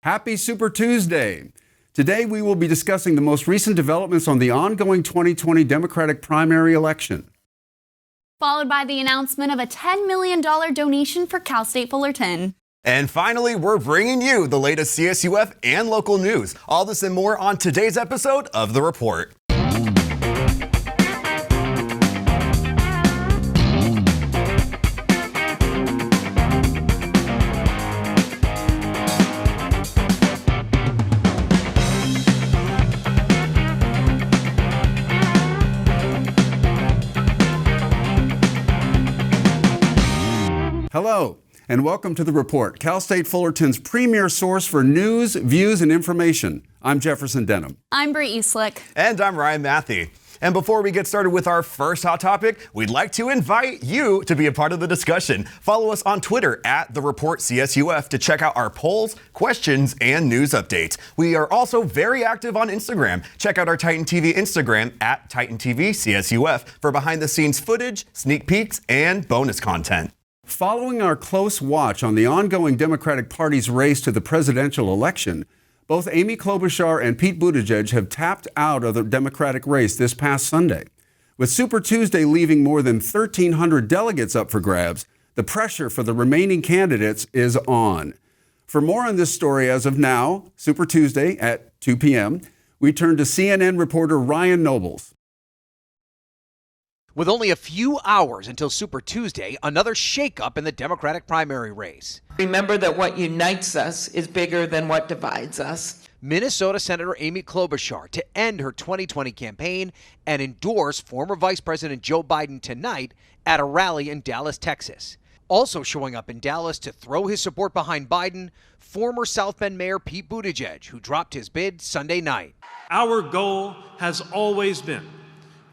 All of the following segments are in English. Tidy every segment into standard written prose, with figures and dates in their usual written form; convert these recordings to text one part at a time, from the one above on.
Happy Super Tuesday. Today we will be discussing the most recent developments on the ongoing 2020 Democratic primary election. Followed by the announcement of a $10 million donation for Cal State Fullerton. And finally, we're bringing you the latest CSUF and local news. All this and more on today's episode of The Report. Hello, and welcome to The Report, Cal State Fullerton's premier source for news, views, and information. I'm Jefferson Denham. I'm Bree Eastlick. And I'm Ryan Matthey. And before we get started with our first hot topic, we'd like to invite you to be a part of the discussion. Follow us on Twitter at The Report CSUF to check out our polls, questions, and news updates. We are also very active on Instagram. Check out our Titan TV Instagram at Titan TV CSUF for behind-the-scenes footage, sneak peeks, and bonus content. Following our close watch on the ongoing Democratic Party's race to the presidential election, both Amy Klobuchar and Pete Buttigieg have tapped out of the Democratic race this past Sunday. With Super Tuesday leaving more than 1,300 delegates up for grabs, the pressure for the remaining candidates is on. For more on this story as of now, Super Tuesday at 2 p.m., we turn to CNN reporter Ryan Nobles. With only a few hours until Super Tuesday, another shakeup in the Democratic primary race. Remember that what unites us is bigger than what divides us. Minnesota Senator Amy Klobuchar to end her 2020 campaign and endorse former Vice President Joe Biden tonight at a rally in Dallas, Texas. Also showing up in Dallas to throw his support behind Biden, former South Bend Mayor Pete Buttigieg, who dropped his bid Sunday night. Our goal has always been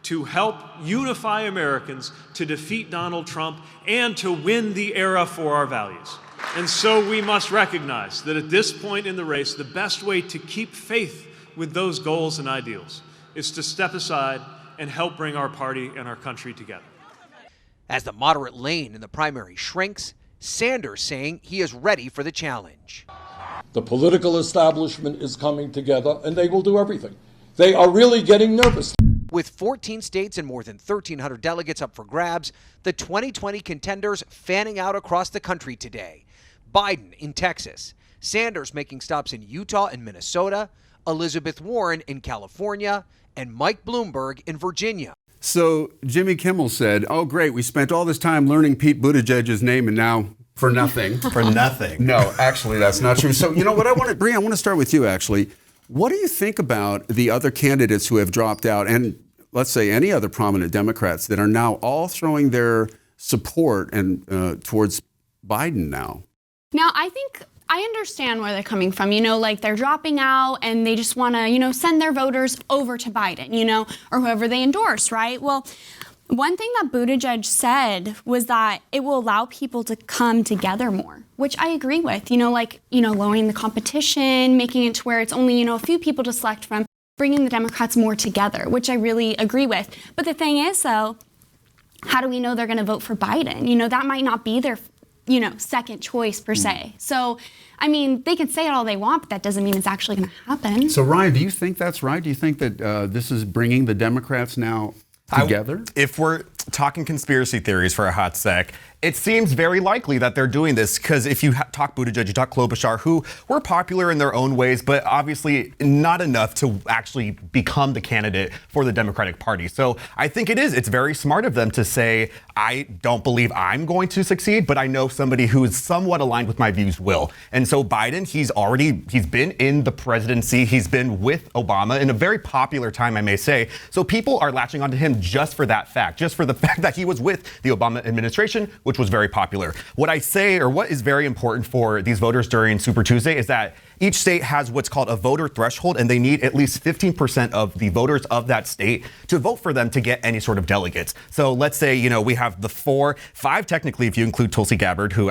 to help unify Americans, to defeat Donald Trump, and to win the era for our values. And so we must recognize that at this point in the race, the best way to keep faith with those goals and ideals is to step aside and help bring our party and our country together. As the moderate lane in the primary shrinks, Sanders saying he is ready for the challenge. The political establishment is coming together, and they will do everything. They are really getting nervous. With 14 states and more than 1,300 delegates up for grabs, the 2020 contenders fanning out across the country today. Biden in Texas, Sanders making stops in Utah and Minnesota, Elizabeth Warren in California, and Mike Bloomberg in Virginia. So Jimmy Kimmel said, oh, great, we spent all this time learning Pete Buttigieg's name and now for nothing. For nothing. No, actually, that's not true. So, you know what Bree, I want to start with you, actually. What do you think about the other candidates who have dropped out, and let's say any other prominent Democrats that are now all throwing their support and towards Biden now? Now, I think I understand where they're coming from. Like they're dropping out and they just want to, send their voters over to Biden, or whoever they endorse, right? Well, one thing that Buttigieg said was that it will allow people to come together more, which I agree with. Lowering the competition, making it to where it's only, a few people to select from, bringing the Democrats more together, which I really agree with. But the thing is, though, how do we know they're going to vote for Biden? That might not be their, second choice per se. So, they can say it all they want, but that doesn't mean it's actually going to happen. So, Ryan, do you think that's right? Do you think that this is bringing the Democrats now together? If we're talking conspiracy theories for a hot sec, it seems very likely that they're doing this because if you talk Buttigieg, you talk Klobuchar, who were popular in their own ways, but obviously not enough to actually become the candidate for the Democratic Party. So I think it's very smart of them to say, I don't believe I'm going to succeed, but I know somebody who is somewhat aligned with my views will. And so Biden, he's been in the presidency. He's been with Obama in a very popular time, I may say. So people are latching onto him just for that fact, just for the fact that he was with the Obama administration, which was very popular. What I say, or what is very important for these voters during Super Tuesday, is that each state has what's called a voter threshold, and they need at least 15% of the voters of that state to vote for them to get any sort of delegates. So let's say, we have the 5 technically, if you include Tulsi Gabbard, who,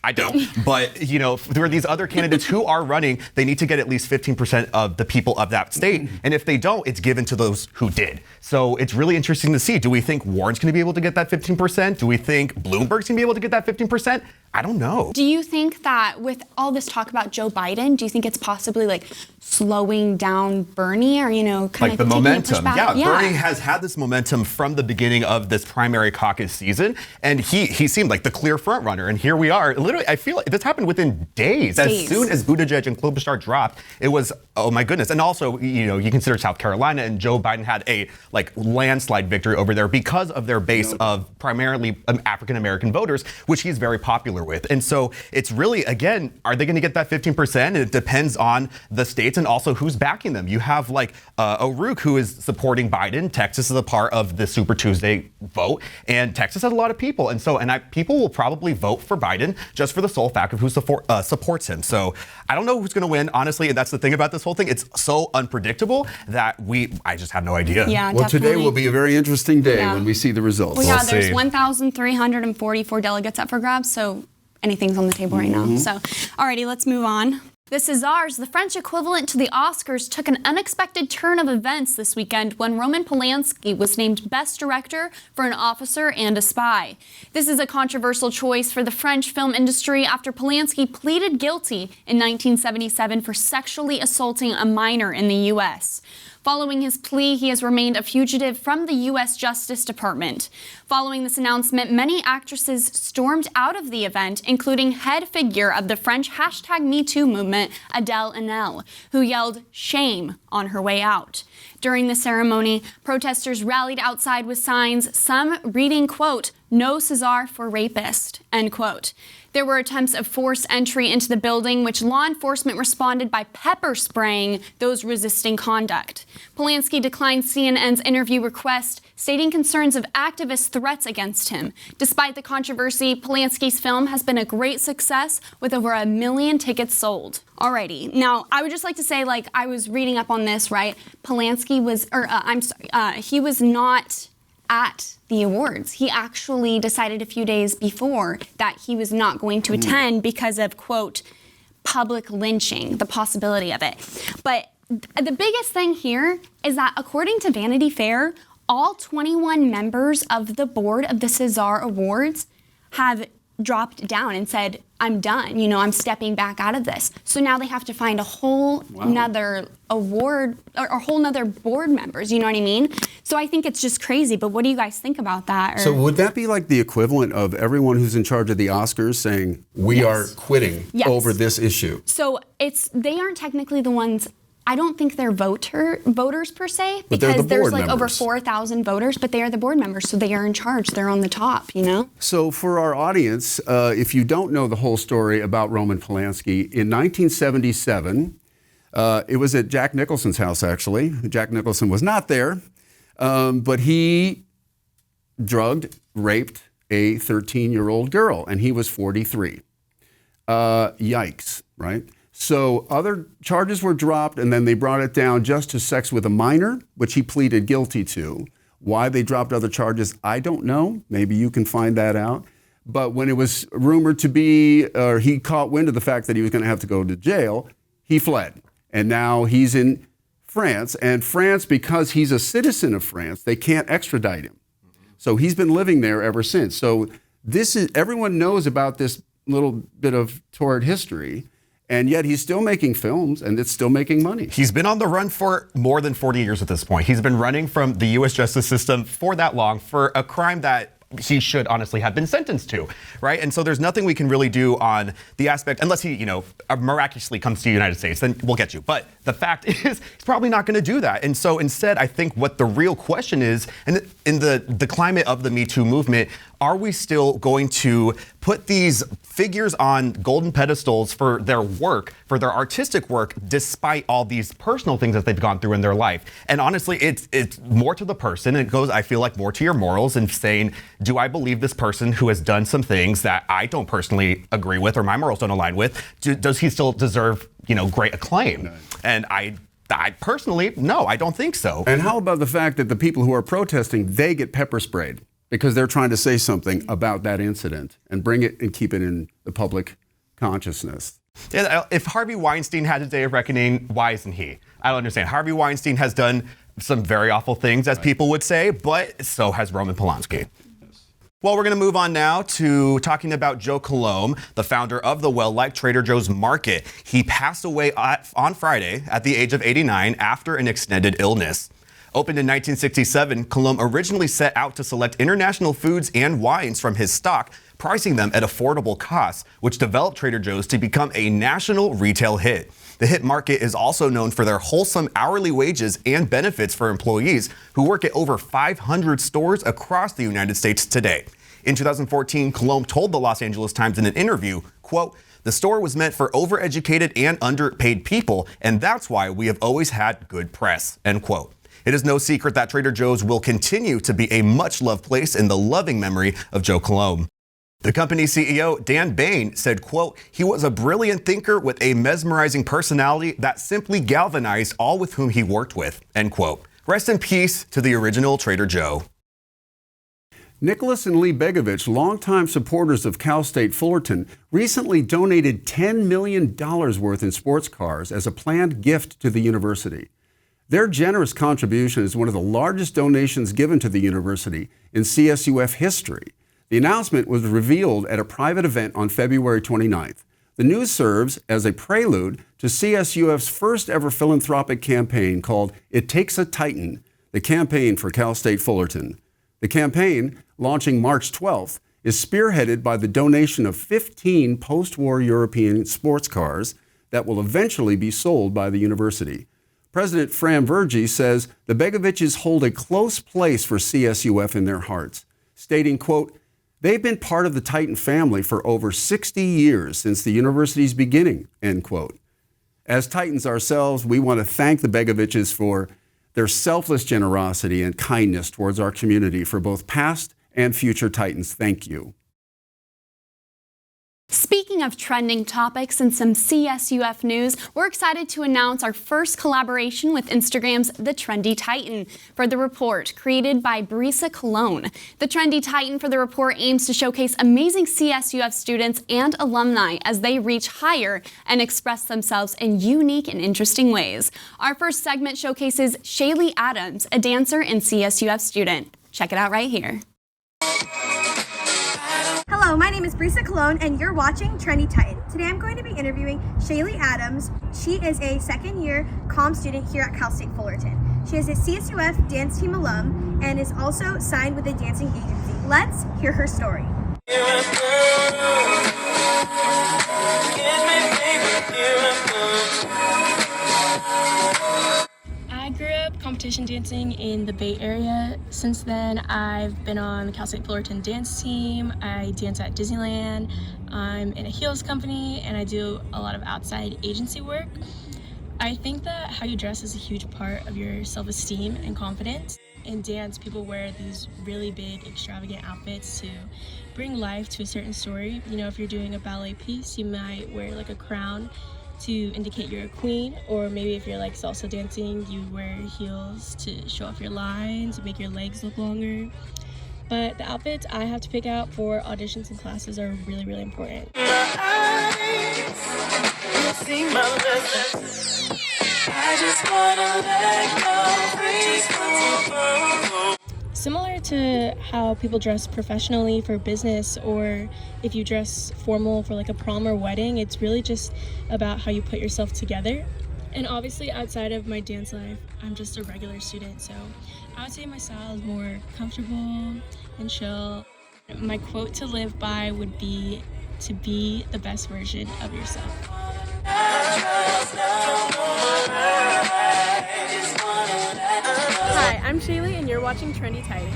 I don't. But, there are these other candidates who are running. They need to get at least 15% of the people of that state. And if they don't, it's given to those who did. So it's really interesting to see. Do we think Warren's going to be able to get that 15%? Do we think Bloomberg's going to be able to get that 15%? I don't know. Do you think that with all this talk about Joe Biden, do you think it's possibly like slowing down Bernie or, kind of the momentum? Yeah, Bernie has had this momentum from the beginning of this primary caucus season, and he seemed like the clear front runner. And here we are. Literally, I feel like this happened within days. As soon as Buttigieg and Klobuchar dropped, it was, oh my goodness. And also, you consider South Carolina, and Joe Biden had a landslide victory over there because of their base of primarily African American voters, which he's very popular with. And so it's really, again, are they going to get that 15%? It depends on the states and also who's backing them. You have O'Rourke, who is supporting Biden. Texas is a part of the Super Tuesday vote, and Texas has a lot of people. And so, people will probably vote for Biden just for the sole fact of who supports him. So I don't know who's going to win, honestly. And that's the thing about this whole thing. It's so unpredictable that I just have no idea. Yeah, well, definitely. today will be a very interesting day when we see the results. Well, we'll there's see. 1,344 delegates up for grabs, so anything's on the table right now. So, alrighty, let's move on. The Césars, the French equivalent to the Oscars, took an unexpected turn of events this weekend when Roman Polanski was named Best Director for An Officer and a Spy. This is a controversial choice for the French film industry after Polanski pleaded guilty in 1977 for sexually assaulting a minor in the U.S. Following his plea, he has remained a fugitive from the U.S. Justice Department. Following this announcement, many actresses stormed out of the event, including head figure of the French #MeToo movement, Adèle Haenel, who yelled "shame" on her way out. During the ceremony, protesters rallied outside with signs, some reading, quote, "No César for rapist," end quote. There were attempts of forced entry into the building, which law enforcement responded by pepper spraying those resisting conduct. Polanski declined CNN's interview request, stating concerns of activist threats against him. Despite the controversy, Polanski's film has been a great success with over 1 million tickets sold. Alrighty, now I would just like to say, I was reading up on this, right? Polanski was, he was not at the awards. He actually decided a few days before that he was not going to attend because of, quote, public lynching, the possibility of it. But the biggest thing here is that according to Vanity Fair, all 21 members of the board of the César Awards have dropped down and said, I'm done, I'm stepping back out of this. So now they have to find a whole nother award or a whole nother board members, you know what I mean? So I think it's just crazy, but what do you guys think about that? So would that be like the equivalent of everyone who's in charge of the Oscars saying, we are quitting over this issue? So they aren't technically the ones. I don't think they're voters per se, but they're because the board there's over members. 4,000 voters, but they are the board members, so they are in charge. They're on the top, So for our audience, if you don't know the whole story about Roman Polanski, in 1977, it was at Jack Nicholson's house, actually. Jack Nicholson was not there, but he drugged, raped a 13-year-old girl, and he was 43. Yikes, right? So other charges were dropped, and then they brought it down just to sex with a minor, which he pleaded guilty to. Why they dropped other charges, I don't know. Maybe you can find that out. But when it was rumored to be, or he caught wind of the fact that he was going to have to go to jail, he fled. And now he's in France. And France, because he's a citizen of France, they can't extradite him. So he's been living there ever since. So everyone knows about this little bit of torrid history. And yet he's still making films, and it's still making money. He's been on the run for more than 40 years at this point. He's been running from the U.S. justice system for that long for a crime that he should honestly have been sentenced to, right? And so there's nothing we can really do on the aspect, unless he, miraculously comes to the United States, then we'll get you. But the fact is, he's probably not going to do that. And so instead, I think what the real question is, and in the climate of the Me Too movement, are we still going to put these figures on golden pedestals for their work, for their artistic work, despite all these personal things that they've gone through in their life? And honestly, it's more to the person. It goes, I feel like, more to your morals and saying, do I believe this person who has done some things that I don't personally agree with or my morals don't align with, does he still deserve, great acclaim? No. And I personally, no, I don't think so. And how about the fact that the people who are protesting, they get pepper sprayed? because they're trying to say something about that incident and bring it and keep it in the public consciousness. Yeah, if Harvey Weinstein had a day of reckoning, why isn't he? I don't understand. Harvey Weinstein has done some very awful things, as people would say, but so has Roman Polanski. Well, we're going to move on now to talking about Joe Colomb, the founder of the well-liked Trader Joe's Market. He passed away on Friday at the age of 89 after an extended illness. Opened in 1967, Colomb originally set out to select international foods and wines from his stock, pricing them at affordable costs, which developed Trader Joe's to become a national retail hit. The hit market is also known for their wholesome hourly wages and benefits for employees who work at over 500 stores across the United States today. In 2014, Colomb told the Los Angeles Times in an interview, quote, "The store was meant for overeducated and underpaid people, and that's why we have always had good press," end quote. It is no secret that Trader Joe's will continue to be a much-loved place in the loving memory of Joe Colomb. The company's CEO, Dan Bain, said, quote, "He was a brilliant thinker with a mesmerizing personality that simply galvanized all with whom he worked with," end quote. Rest in peace to the original Trader Joe. Nicholas and Lee Begovich, longtime supporters of Cal State Fullerton, recently donated $10 million worth in sports cars as a planned gift to the university. Their generous contribution is one of the largest donations given to the university in CSUF history. The announcement was revealed at a private event on February 29th. The news serves as a prelude to CSUF's first ever philanthropic campaign called It Takes a Titan, the campaign for Cal State Fullerton. The campaign, launching March 12th, is spearheaded by the donation of 15 post-war European sports cars that will eventually be sold by the university. President Fran Vergy says the Begoviches hold a close place for CSUF in their hearts, stating, quote, "They've been part of the Titan family for over 60 years since the university's beginning," end quote. As Titans ourselves, we want to thank the Begoviches for their selfless generosity and kindness towards our community. For both past and future Titans, thank you. Speaking of trending topics and some CSUF news, we're excited to announce our first collaboration with Instagram's The Trendy Titan for The Report, created by Brisa Cologne. The Trendy Titan for The Report aims to showcase amazing CSUF students and alumni as they reach higher and express themselves in unique and interesting ways. Our first segment showcases Shaylee Adams, a dancer and CSUF student. Check it out right here. Hello, my name is Brisa Cologne and you're watching Trendy Titan. Today I'm going to be interviewing Shaylee Adams. She is a second-year comm student here at Cal State Fullerton. She is a CSUF dance team alum and is also signed with a dancing agency. Let's hear her story. I grew up competition dancing in the Bay Area. Since then, I've been on the Cal State Fullerton dance team. I dance at Disneyland. I'm in a heels company, and I do a lot of outside agency work. I think that how you dress is a huge part of your self-esteem and confidence. In dance, people wear these really big, extravagant outfits to bring life to a certain story. You know, if you're doing a ballet piece, you might wear like a crown to indicate you're a queen, or maybe if you're like salsa dancing, you wear heels to show off your lines, make your legs look longer. But the outfits I have to pick out for auditions and classes are really, really important. Similar to how people dress professionally for business, or if you dress formal for like a prom or wedding, it's really just about how you put yourself together. And obviously outside of my dance life, I'm just a regular student, so I would say my style is more comfortable and chill. My quote to live by would be to be the best version of yourself. Hi, I'm Shaylee and you're watching Trendy Titan.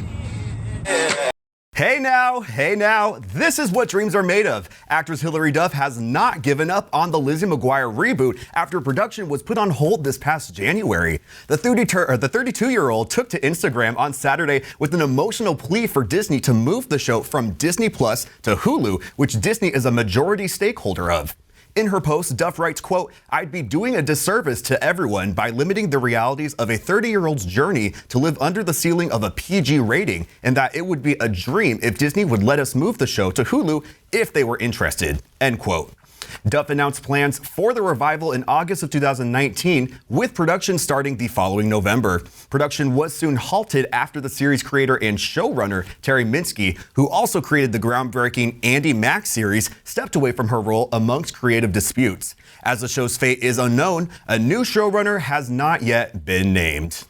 Hey now, this is what dreams are made of. Actress Hilary Duff has not given up on the Lizzie McGuire reboot after production was put on hold this past January. The 32-year-old took to Instagram on Saturday with an emotional plea for Disney to move the show from Disney Plus to Hulu, which Disney is a majority stakeholder of. In her post, Duff writes, quote, "I'd be doing a disservice to everyone by limiting the realities of a 30-year-old's journey to live under the ceiling of a PG rating, and that it would be a dream if Disney would let us move the show to Hulu if they were interested," end quote. Duff announced plans for the revival in August of 2019, with production starting the following November. Production was soon halted after the series creator and showrunner Terry Minsky, who also created the groundbreaking Andy Mack series, stepped away from her role amongst creative disputes. As the show's fate is unknown, a new showrunner has not yet been named.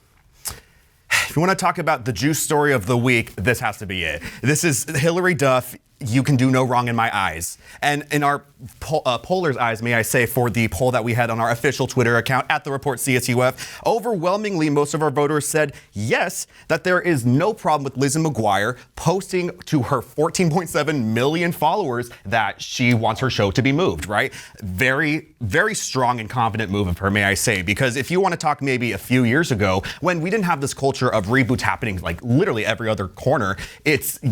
If you want to talk about the juice story of the week, this has to be it. This is Hillary Duff. You can do no wrong in my eyes. And in our pollers' eyes, may I say, for the poll that we had on our official Twitter account at the Report CSUF, overwhelmingly, most of our voters said yes, that there is no problem with Lizzie McGuire posting to her 14.7 million followers that she wants her show to be moved, right? Very, very strong and confident move of her, may I say, because if you want to talk maybe a few years ago, when we didn't have this culture of reboots happening like literally every other corner,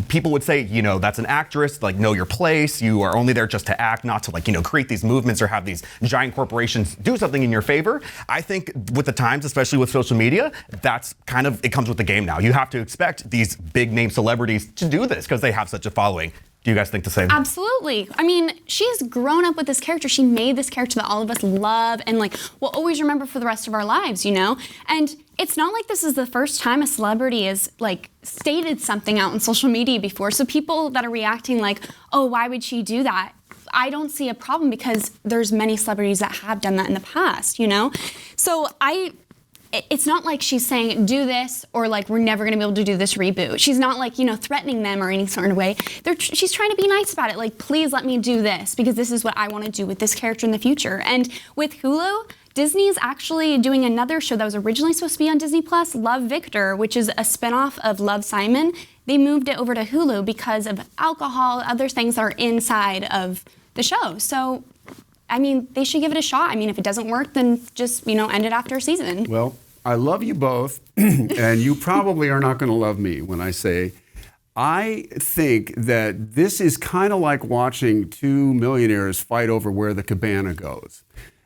people would say, you know, that's an actress, like, know your place. You are only there just to act, not to, like, you know, create these movements or have these giant corporations do something in your favor. I think with the times, especially with social media, that's kind of, it comes with the game now. You have to expect these big name celebrities to do this because they have such a following. Do you guys think the same? Absolutely. I mean, she's grown up with this character. She made this character that all of us love and like will always remember for the rest of our lives, you know? And it's not like this is the first time a celebrity has like stated something out on social media before. So people that are reacting like, oh, why would she do that? I don't see a problem because there's many celebrities that have done that in the past, you know? So it's not like she's saying do this or like we're never going to be able to do this reboot. She's not like, you know, threatening them or any sort of way. She's trying to be nice about it. Like, please let me do this because this is what I want to do with this character in the future. And with Hulu, Disney's actually doing another show that was originally supposed to be on Disney Plus, Love Victor, which is a spinoff of Love Simon. They moved it over to Hulu because of alcohol, other things that are inside of the show. So, I mean, they should give it a shot. I mean, if it doesn't work, then just, you know, end it after a season. Well, I love you both, and you probably are not going to love me when I say I think that this is kind of like watching two millionaires fight over where the cabana goes.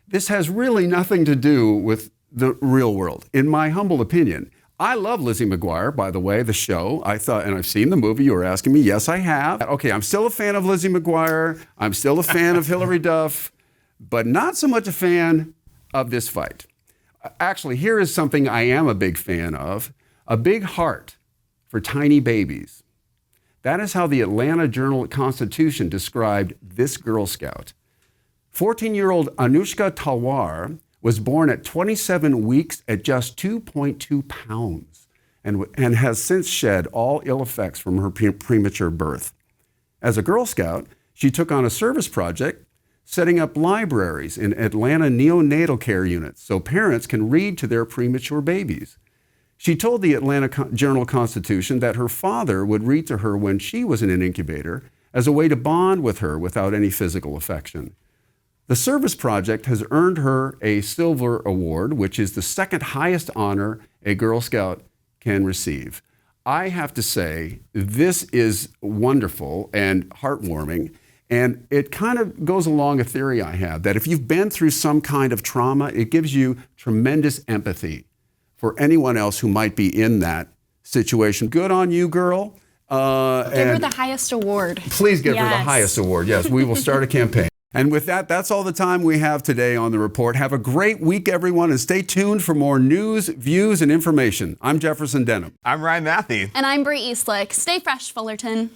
This has really nothing to do with the real world, in my humble opinion. I love Lizzie McGuire, by the way, the show. I thought, and I've seen the movie, you were asking me. Yes, I have. Okay, I'm still a fan of Lizzie McGuire. I'm still a fan of Hillary Duff, but not so much a fan of this fight. Actually, here is something I am a big fan of, a big heart for tiny babies. That is how the Atlanta Journal-Constitution described this Girl Scout. 14-year-old Anushka Talwar was born at 27 weeks at just 2.2 pounds and has since shed all ill effects from her premature birth. As a Girl Scout, she took on a service project setting up libraries in Atlanta neonatal care units so parents can read to their premature babies. She told the Atlanta Journal-Constitution that her father would read to her when she was in an incubator as a way to bond with her without any physical affection. The service project has earned her a Silver Award, which is the second highest honor a Girl Scout can receive. I have to say, this is wonderful and heartwarming. And it kind of goes along a theory I have that if you've been through some kind of trauma, it gives you tremendous empathy for anyone else who might be in that situation. Good on you, girl. Give her the highest award. Please give her the highest award. Yes, we will start a campaign. And with that, that's all the time we have today on The Report. Have a great week, everyone, and stay tuned for more news, views, and information. I'm Jefferson Denham. I'm Ryan Matthew. And I'm Bree Eastlick. Stay fresh, Fullerton.